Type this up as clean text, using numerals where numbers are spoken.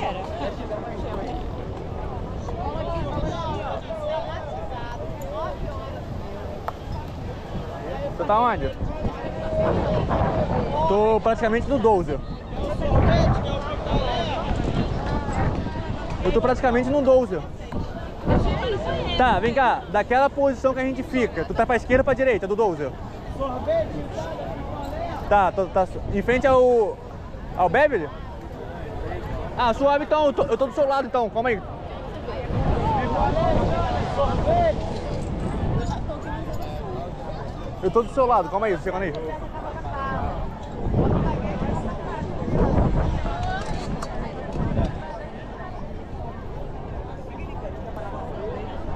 era. Você tá onde? Tô praticamente no 12. Eu tô praticamente no 12. Tá, vem cá. Daquela posição que a gente fica, tu tá pra esquerda ou pra direita do 12? Tá, tá em frente ao Beverly? Ah, suave então, eu tô do seu lado então, calma aí. Eu tô do seu lado, calma aí, chegando aí.